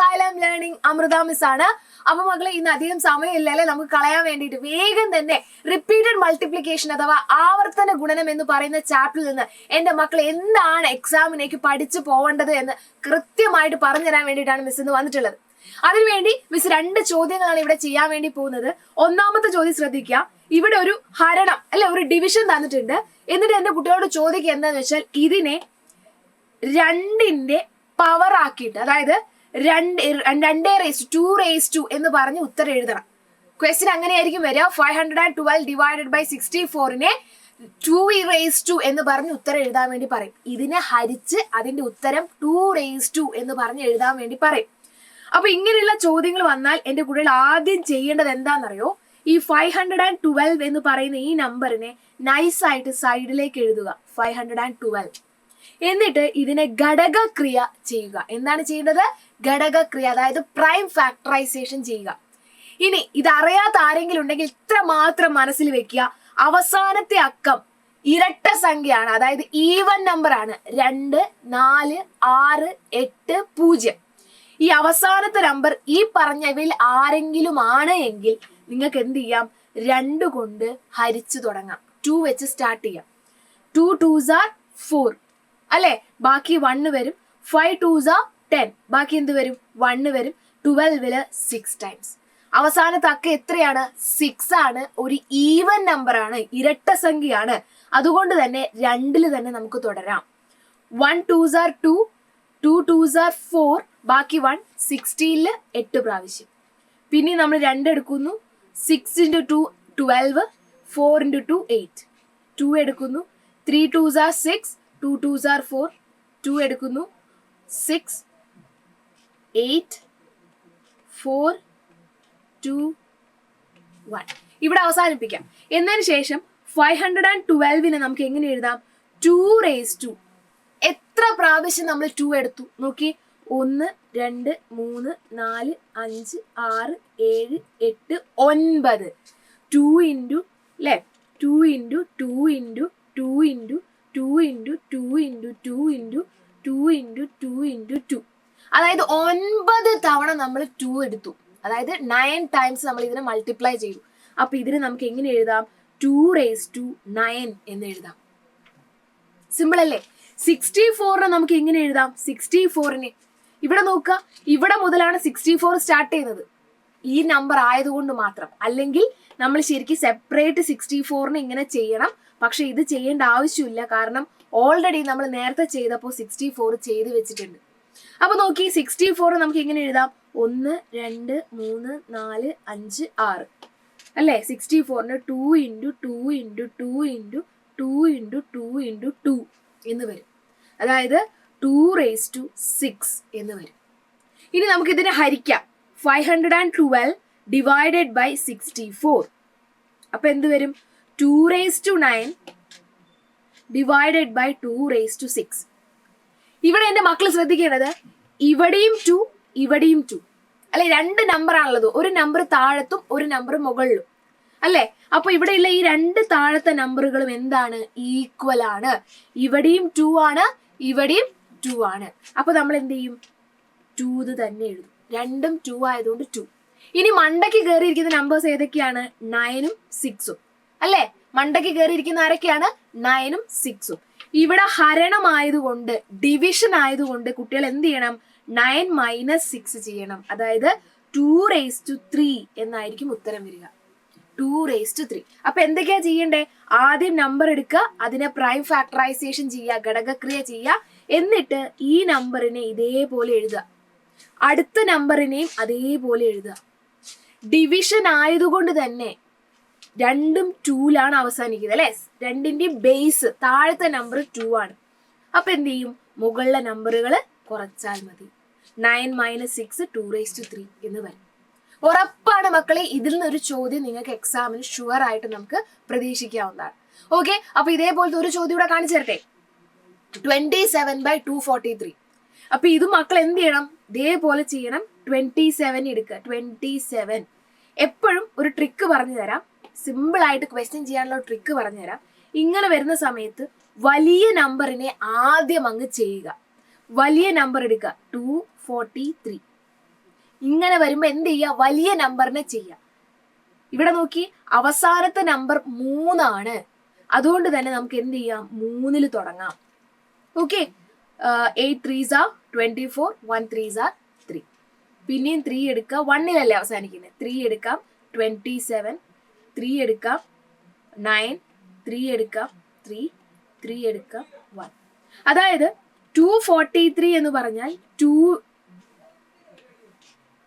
Xylem Learning Amrita Miss ആണ്. അപ്പോൾ മക്കളെ ഇന്ന് അധികം സമയമില്ലല്ലേ നമുക്ക് കളയാൻ വേണ്ടിയിട്ട് വേഗം തന്നെ റിപ്പീറ്റഡ് മൾട്ടിപ്ലിക്കേഷൻ അഥവാ ആവർത്തന ഗുണനം എന്ന് പറയുന്ന ചാപ്റ്ററിൽ നിന്ന് എൻ്റെ മക്കൾ എന്താണ് എക്സാമിനേക്ക് പഠിച്ചു പോവേണ്ടത് എന്ന് കൃത്യമായിട്ട് പറഞ്ഞു തരാൻ വേണ്ടിയിട്ടാണ് മിസ് ഇന്ന് വന്നിട്ടുള്ളത്. അതിനുവേണ്ടി മിസ് 2 ചോദ്യങ്ങളാണ് ഇവിടെ ചെയ്യാൻ വേണ്ടി പോകുന്നത്. ഒന്നാമത്തെ ചോദ്യം ശ്രദ്ധിക്കുക. ഇവിടെ ഒരു ഹരണം അല്ലെ ഒരു ഡിവിഷൻ തന്നിട്ടുണ്ട്. എന്നിട്ട് എൻ്റെ കുട്ടികളോട് ചോദിക്കുക എന്താന്ന് വെച്ചാൽ ഇതിനെ 2ന്റെ പവർ ആക്കിയിട്ട് അതായത് 2 എന്ന് പറഞ്ഞ് ഉത്തരം എഴുതണം. ക്വസ്റ്റ്യൻ അങ്ങനെയായിരിക്കും വരിക. 512 ഡിവൈഡഡ് ബൈ 64നെ 2 എന്ന് പറഞ്ഞ് ഉത്തരം എഴുതാൻ വേണ്ടി പറയും. ഇതിനെ ഹരിച്ച് അതിന്റെ ഉത്തരം 2 എന്ന് പറഞ്ഞ് എഴുതാൻ വേണ്ടി പറയും. അപ്പൊ ഇങ്ങനെയുള്ള ചോദ്യങ്ങൾ വന്നാൽ എന്റെ കുട്ടികൾ ആദ്യം ചെയ്യേണ്ടത് എന്താണെന്നറിയോ? ഈ 512 എന്ന് പറയുന്ന ഈ നമ്പറിനെ നൈസായിട്ട് സൈഡിലേക്ക് എഴുതുക. 512 എന്നിട്ട് ഇതിനെ ഘടകക്രിയ ചെയ്യുക. എന്താണ് ചെയ്യേണ്ടത്? ഘടകക്രിയ, അതായത് പ്രൈം ഫാക്ടറൈസേഷൻ ചെയ്യുക. ഇനി ഇതറിയാത്ത ആരെങ്കിലും ഉണ്ടെങ്കിൽ ഇത്ര മാത്രം മനസ്സിൽ വെക്കുക. അവസാനത്തെ അക്കം ഇരട്ട സംഖ്യയാണ്, അതായത് ഈവൻ നമ്പർ ആണ്. 2, 4, 6, 8, 0. ഈ അവസാനത്തെ നമ്പർ ഈ പറഞ്ഞവയിൽ ആരെങ്കിലും ആണ് എങ്കിൽ നിങ്ങൾക്ക് എന്ത് ചെയ്യാം? 2 കൊണ്ട് ഹരിച്ചു തുടങ്ങാം. 2 വെച്ച് സ്റ്റാർട്ട് ചെയ്യാം. 2 2s are 4 അല്ലെ, ബാക്കി 1 വരും. 5 2s are 10, ബാക്കി എന്ത് വരും? 1 വരും. 12 6 ടൈംസ്. അവസാനത്തെ അക്കം എത്രയാണ്? 6 ആണ്. ഒരു ഈവൻ നമ്പർ ആണ്, ഇരട്ട സംഖ്യയാണ്. അതുകൊണ്ട് തന്നെ 2 തന്നെ നമുക്ക് തുടരാം. 1 2s are 2, 2 2s are 4, ബാക്കി 1. 16 8 പ്രാവശ്യം. പിന്നെ നമ്മൾ 2 എടുക്കുന്നു. 6 × 2 12, 4 × 2 8. 2 എടുക്കുന്നു. 3 2s are 6, 2 2s are 4, 2 എടുക്കുന്നു. 6 8 4 2 1. ഇവിടെ അവസാനിപ്പിക്കാം. എന്നതിന് ശേഷം 512നെ നമുക്ക് എങ്ങനെ എഴുതാം? 2 എത്ര പ്രാവശ്യം നമ്മൾ 2 എടുത്തു നോക്കി. 1 2 3 4 5 6 7 8 9. 2 × അല്ലേ, 2 × 2 × 2 × 2 × 2 × 2 × 2 × 2 × 2. അതായത് 9 തവണ നമ്മൾ 2 എടുത്തു. അതായത് 9 ടൈംസ് നമ്മൾ ഇതിനെ മൾട്ടിപ്ലൈ ചെയ്തു. അപ്പൊ ഇതിന് നമുക്ക് എങ്ങനെ എഴുതാം? 2 9 എന്ന് എഴുതാം. സിമ്പിൾ അല്ലേ? 64നെ നമുക്ക് എങ്ങനെ എഴുതാം? 64നെ ഇവിടെ നോക്കുക. ഇവിടെ മുതലാണ് 64 സ്റ്റാർട്ട് ചെയ്യുന്നത്, ഈ നമ്പർ ആയതുകൊണ്ട് മാത്രം. അല്ലെങ്കിൽ നമ്മൾ ശരിക്കും സെപ്പറേറ്റ് 64നെ ഇങ്ങനെ ചെയ്യണം. പക്ഷെ ഇത് ചെയ്യേണ്ട ആവശ്യമില്ല, കാരണം ഓൾറെഡി നമ്മൾ നേരത്തെ ചെയ്തപ്പോൾ 64 ചെയ്ത് വെച്ചിട്ടുണ്ട്. അപ്പൊ നോക്കി, 64 നമുക്ക് എങ്ങനെ എഴുതാം? 1 2 3 4 5 6 അല്ലേ. 64ന് 2 × 2 × 2 × 2 × 2 × 2 എന്ന് വരും. അതായത് 2 എന്ന് വരും. ഇനി നമുക്ക് ഇതിനെ ഹരിക്കാം. 512 ഡിവൈഡഡ് ബൈ 64. അപ്പൊ എന്ത് വരും? 2 ഡിവൈഡഡ് ബൈ 2 ഇവിടെ എൻ്റെ മക്കൾ ശ്രദ്ധിക്കേണ്ടത്, ഇവിടെയും 2 ഇവിടെയും 2 അല്ലെ. 2 നമ്പർ ആണുള്ളത്. ഒരു നമ്പർ താഴത്തും ഒരു നമ്പർ മുകളിലും അല്ലെ. അപ്പൊ ഇവിടെയുള്ള ഈ 2 താഴത്തെ നമ്പറുകളും എന്താണ്? ഈക്വൽ ആണ്. ഇവിടെയും 2 ആണ്, ഇവിടെയും 2 ആണ്. അപ്പൊ നമ്മൾ എന്ത് ചെയ്യും? 2 തന്നെ എഴുതും. രണ്ടും 2 ആയതുകൊണ്ട് 2. ഇനി മണ്ടയ്ക്ക് കയറിയിരിക്കുന്ന നമ്പേഴ്സ് ഏതൊക്കെയാണ്? 9ഉം 6ഉം അല്ലെ. മണ്ടയ്ക്ക് കയറിയിരിക്കുന്ന ആരൊക്കെയാണ്? 9ഉം 6ഉം. ഇവിടെ ഹരണമായതുകൊണ്ട്, ഡിവിഷൻ ആയതുകൊണ്ട് കുട്ടികൾ എന്ത് ചെയ്യണം? 9 - 6 ചെയ്യണം. അതായത് 2 എന്നായിരിക്കും ഉത്തരം വരിക. 2 അപ്പൊ എന്തൊക്കെയാ ചെയ്യണ്ടേ? ആദ്യം നമ്പർ എടുക്കുക, അതിനെ പ്രൈം ഫാക്ടറൈസേഷൻ ചെയ്യുക, ഘടകക്രിയ ചെയ്യുക. എന്നിട്ട് ഈ നമ്പറിനെ ഇതേപോലെ എഴുതുക. അടുത്ത നമ്പറിനെയും അതേപോലെ എഴുതുക. ഡിവിഷൻ ആയതുകൊണ്ട് തന്നെ 2ഉം 2ലാണ് അവസാനിക്കുന്നത് അല്ലെ. 2ന്റെയും ബേസ് താഴത്തെ നമ്പർ 2 ആണ്. അപ്പൊ എന്ത് ചെയ്യും? മുകളിലെ നമ്പറുകൾ കുറച്ചാൽ മതി. 9 - 6 2 എന്ന് വരും. ഉറപ്പാണ് മക്കളെ, ഇതിൽ നിന്നൊരു ചോദ്യം നിങ്ങൾക്ക് എക്സാമിന് ഷുവർ ആയിട്ട് നമുക്ക് പ്രതീക്ഷിക്കാവുന്നതാണ്. ഓക്കെ, അപ്പൊ ഇതേപോലത്തെ ഒരു ചോദ്യം ഇവിടെ കാണിച്ചു തരട്ടെ. 27/243. അപ്പൊ ഇത് മക്കൾ എന്ത് ചെയ്യണം? ഇതേപോലെ ചെയ്യണം. 27 എടുക്കുക. 27 എപ്പോഴും ഒരു ട്രിക്ക് പറഞ്ഞു തരാം. സിമ്പിൾ ആയിട്ട് ക്വസ്റ്റ്യൻ ചെയ്യാനുള്ള ട്രിക്ക് പറഞ്ഞു തരാം. ഇങ്ങനെ വരുന്ന സമയത്ത് വലിയ നമ്പറിനെ ആദ്യം അങ്ങ് ചെയ്യുക. വലിയ നമ്പർ എടുക്കുക. 243 ഇങ്ങനെ വരുമ്പോ എന്ത് ചെയ്യുക, വലിയ നമ്പറിനെ ചെയ്യുക. ഇവിടെ നോക്കി, അവസാനത്തെ നമ്പർ 3 അതുകൊണ്ട് തന്നെ നമുക്ക് എന്ത് ചെയ്യാം, 3 തുടങ്ങാം. Okay, 8 3s are 24, 1 3s are 3. പിന്നെയും 3 എടുക്കാം, 1 അവസാനിക്കുന്നത്. 3 എടുക്കാം, 27, 3 എടുക്കാം, 9, 3 എടുക്കാം, 3 എടുക്കാം, 1. അതായത് 243 എന്ന് പറഞ്ഞാൽ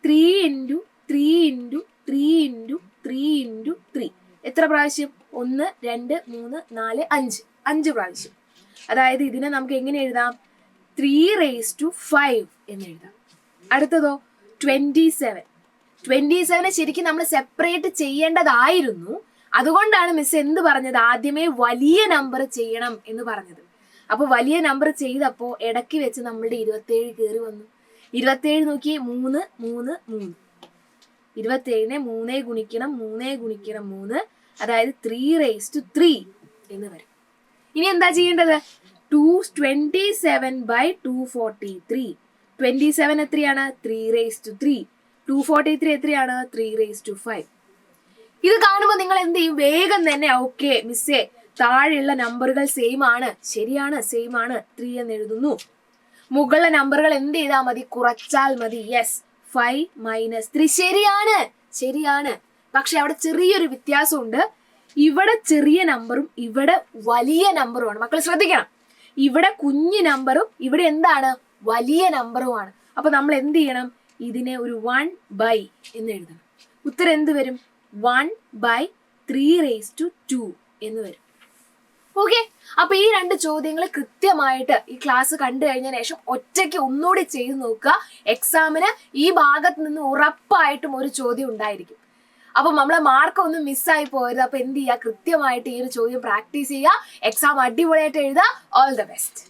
3 into 3 into 3 into 3 into 3. എത്ര പ്രാവശ്യം? 1 2 3 4 5 പ്രാവശ്യം. അതായത് ഇതിനെ നമുക്ക് എങ്ങനെ എഴുതാം, 3 raised to 5 എന്ന് എഴുതാം. അടുത്തതോ 27 ശരിക്കും നമ്മൾ സെപ്പറേറ്റ് ചെയ്യേണ്ടതായിരുന്നു. അതുകൊണ്ടാണ് മിസ് എന്ത് പറഞ്ഞത്, ആദ്യമേ വലിയ നമ്പർ ചെയ്യണം എന്ന് പറഞ്ഞത്. അപ്പൊ വലിയ നമ്പർ ചെയ്തപ്പോ ഇടയ്ക്ക് വെച്ച് നമ്മളുടെ 27 കയറി വന്നു. 27 നോക്കി, 3 3 3. 27നെ 3 ഗുണിക്കണം 3 ഗുണിക്കണം 3, അതായത് 3 raised to 3 എന്ന് വരും. ഇനി എന്താ ചെയ്യേണ്ടത്, 227/243. 27 എത്രയാണ്, 3 raised to 3. 243 എത്രയാണ്, 3 raised to 5. ഇത് കാണുമ്പോൾ നിങ്ങൾ എന്ത് ചെയ്യും, വേഗം തന്നെ ഓക്കെ മിസ്സേ താഴെയുള്ള നമ്പറുകൾ സെയിം ആണ്, ശരിയാണ് സെയിം ആണ്, 3 എന്ന് എഴുതുന്നു. മുകളിലെ നമ്പറുകൾ എന്ത് ചെയ്താൽ മതി, കുറച്ചാൽ മതി. യെസ്, 5 - 3 ശരിയാണ്. പക്ഷെ അവിടെ ചെറിയൊരു വ്യത്യാസമുണ്ട്. ഇവിടെ ചെറിയ നമ്പറും ഇവിടെ വലിയ നമ്പറുമാണ്. മക്കൾ ശ്രദ്ധിക്കണം, ഇവിടെ കുഞ്ഞു നമ്പറും ഇവിടെ എന്താണ്, വലിയ നമ്പറുമാണ്. അപ്പൊ നമ്മൾ എന്ത് ചെയ്യണം, ഇതിനെ ഒരു 1/, എന്ന് എഴുതണം. ഉത്തരം എന്ത് വരും, 1/3 raised to 2 എന്ന് വരും. ഓക്കെ, അപ്പൊ ഈ 2 ചോദ്യങ്ങൾ കൃത്യമായിട്ട് ഈ ക്ലാസ് കണ്ടു കഴിഞ്ഞതിന് ശേഷം ഒറ്റയ്ക്ക് ഒന്നുകൂടി ചെയ്ത് നോക്കുക. എക്സാമിന് ഈ ഭാഗത്ത് നിന്ന് ഉറപ്പായിട്ടും ഒരു ചോദ്യം ഉണ്ടായിരിക്കും. അപ്പൊ നമ്മളെ മാർക്ക് ഒന്നും മിസ്സായി പോയത്. അപ്പൊ എന്ത് ചെയ്യുക, കൃത്യമായിട്ട് ഈ ഒരു ചോദ്യം പ്രാക്ടീസ് ചെയ്യുക. എക്സാം അടിപൊളിയായിട്ട് എഴുതുക. All the best.